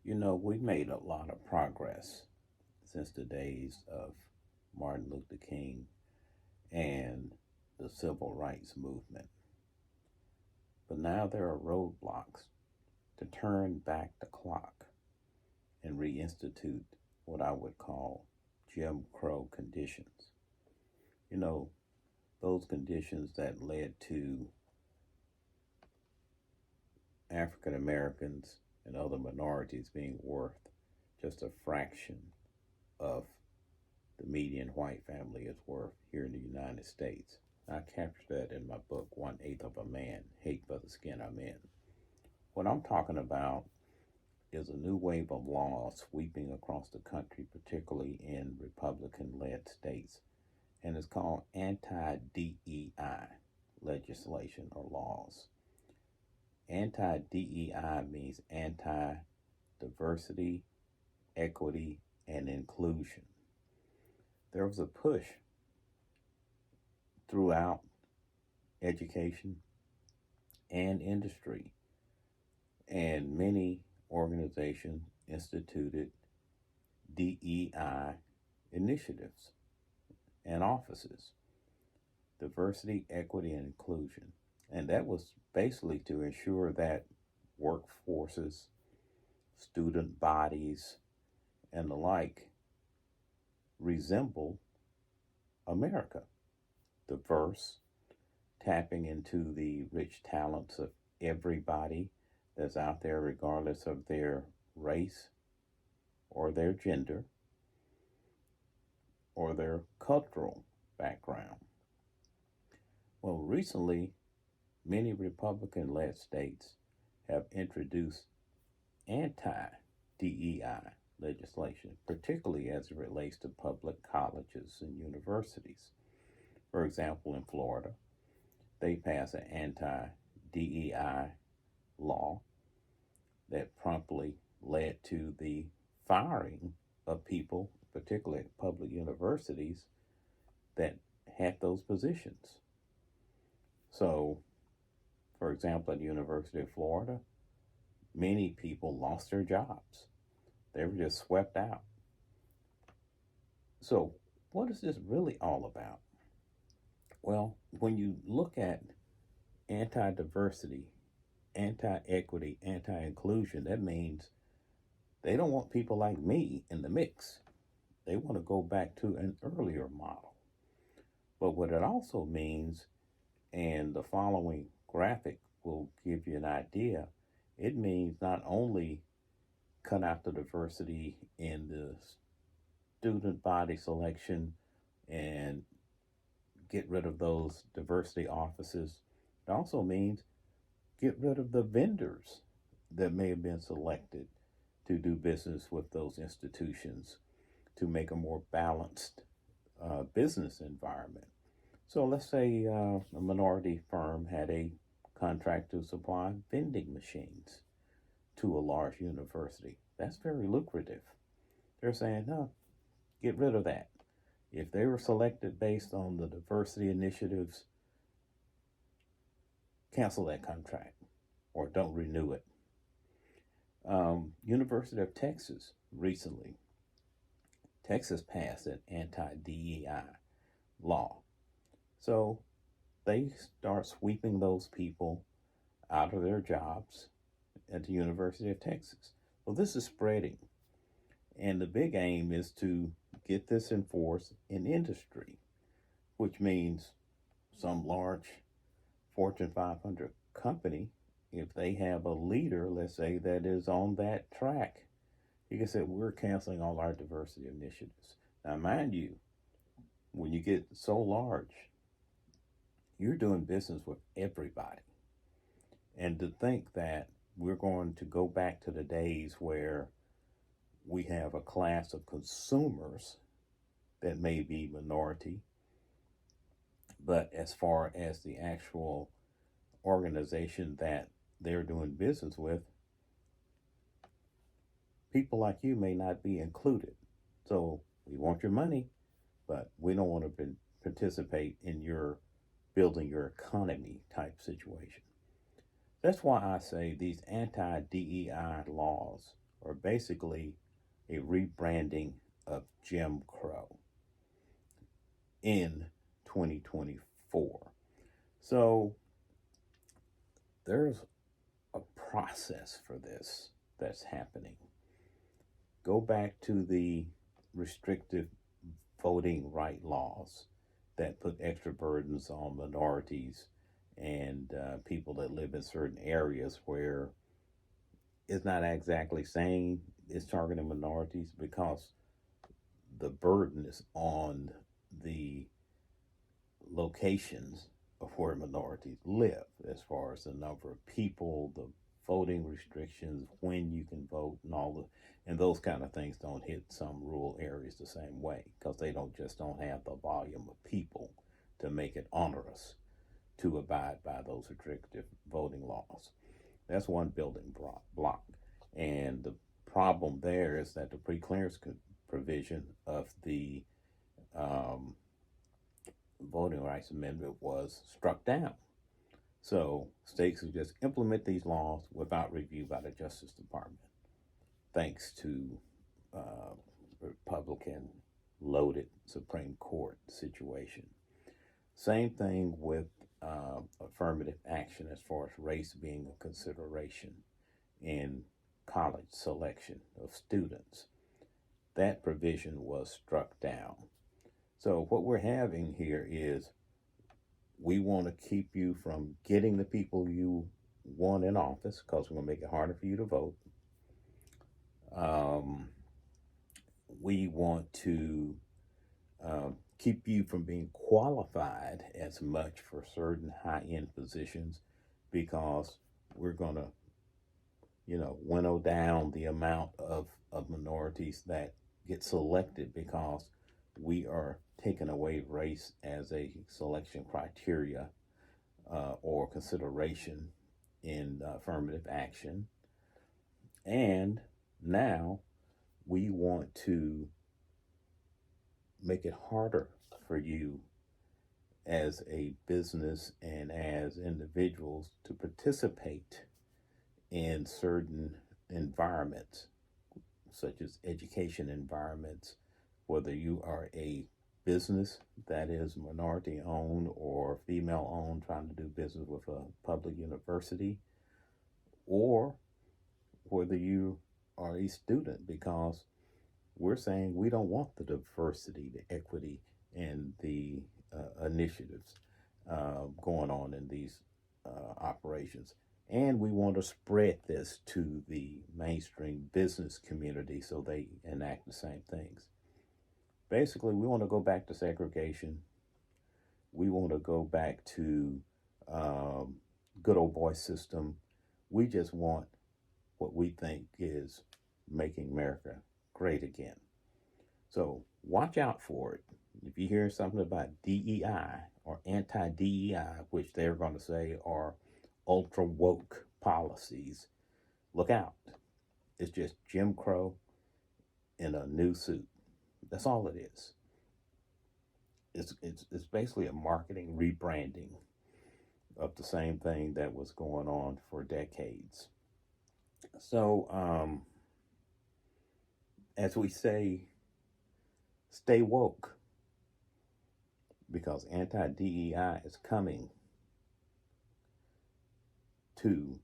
We made a lot of progress since the days of Martin Luther King and the civil rights movement. But now there are roadblocks to turn back the clock and reinstitute what I would call Jim Crow conditions. You know, those conditions that led to African Americans and other minorities being worth just a fraction of the median white family is worth here in the United States. I captured that in my book, One Eighth of a Man, Hate for the Skin I'm In. What I'm talking about is a new wave of laws sweeping across the country, particularly in Republican-led states, and it's called anti-DEI legislation or laws. Anti-DEI means anti-diversity, equity, and inclusion. There was a push throughout education and industry, and many organizations instituted DEI initiatives and offices, diversity, equity, and inclusion. And that was basically to ensure that workforces, student bodies, and the like resemble America, diverse, tapping into the rich talents of everybody that's out there, regardless of their race or their gender or their cultural background. Well, recently, many Republican led states have introduced anti DEI legislation, particularly as it relates to public colleges and universities. For example, in Florida, they passed an anti DEI law that promptly led to the firing of people, particularly at public universities, that had those positions. So, for example, at the University of Florida, many people lost their jobs. They were just swept out. So, what is this really all about? Well, when you look at anti diversity, anti equity, anti inclusion, that means they don't want people like me in the mix. They want to go back to an earlier model. But what it also means, and the following graphic will give you an idea, it means not only cut out the diversity in the student body selection and get rid of those diversity offices, it also means get rid of the vendors that may have been selected to do business with those institutions to make a more balanced business environment. So let's say a minority firm had a contract to supply vending machines to a large university. That's very lucrative. They're saying, no, get rid of that. If they were selected based on the diversity initiatives, cancel that contract or don't renew it. University of Texas recently, Texas passed an anti-DEI law. So they start sweeping those people out of their jobs at the University of Texas. Well, this is spreading. And the big aim is to get this enforced in industry, which means some large Fortune 500 company, if they have a leader, let's say, that is on that track, you can say, we're canceling all our diversity initiatives. Now, mind you, when you get so large, you're doing business with everybody. And to think that we're going to go back to the days where we have a class of consumers that may be minority, but as far as the actual organization that they're doing business with, people like you may not be included. So we want your money, but we don't want to participate in your building your economy type situation. That's why I say these anti-DEI laws or basically a rebranding of Jim Crow in 2024. So there's a process for this that's happening. Go back to the restrictive voting right laws that put extra burdens on minorities and people that live in certain areas where it's not exactly saying it's targeting minorities because the burden is on the locations of where minorities live, as far as the number of people, the voting restrictions, when you can vote, and all the and those kind of things don't hit some rural areas the same way because they don't have the volume of people to make it onerous to abide by those restrictive voting laws. That's one building block. And the problem there is that the pre-clearance provision of the um, Voting Rights Amendment was struck down. So states could just implement these laws without review by the Justice Department, thanks to Republican loaded Supreme Court situation. Same thing with affirmative action as far as race being a consideration in college selection of students. That provision was struck down. So what we're having here is we want to keep you from getting the people you want in office because we're going to make it harder for you to vote. We want to keep you from being qualified as much for certain high-end positions because we're going to, winnow down the amount of minorities that get selected because we are taking away race as a selection criteria or consideration in affirmative action. And now we want to make it harder for you as a business and as individuals to participate in certain environments, such as education environments, whether you are a business that is minority owned or female owned, trying to do business with a public university, or whether you are a student, because we're saying we don't want the diversity, the equity, and the initiatives going on in these operations. And we want to spread this to the mainstream business community so they enact the same things. Basically, we want to go back to segregation. We want to go back to good old boy system. We just want what we think is making America great again. So watch out for it. If you hear something about DEI or anti-DEI, which they're going to say are ultra woke policies, look out. It's just Jim Crow in a new suit. That's all it is. It's basically a marketing rebranding of the same thing that was going on for decades. So, as we say, stay woke because anti-DEI is coming to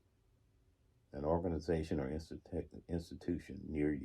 an organization or institution near you.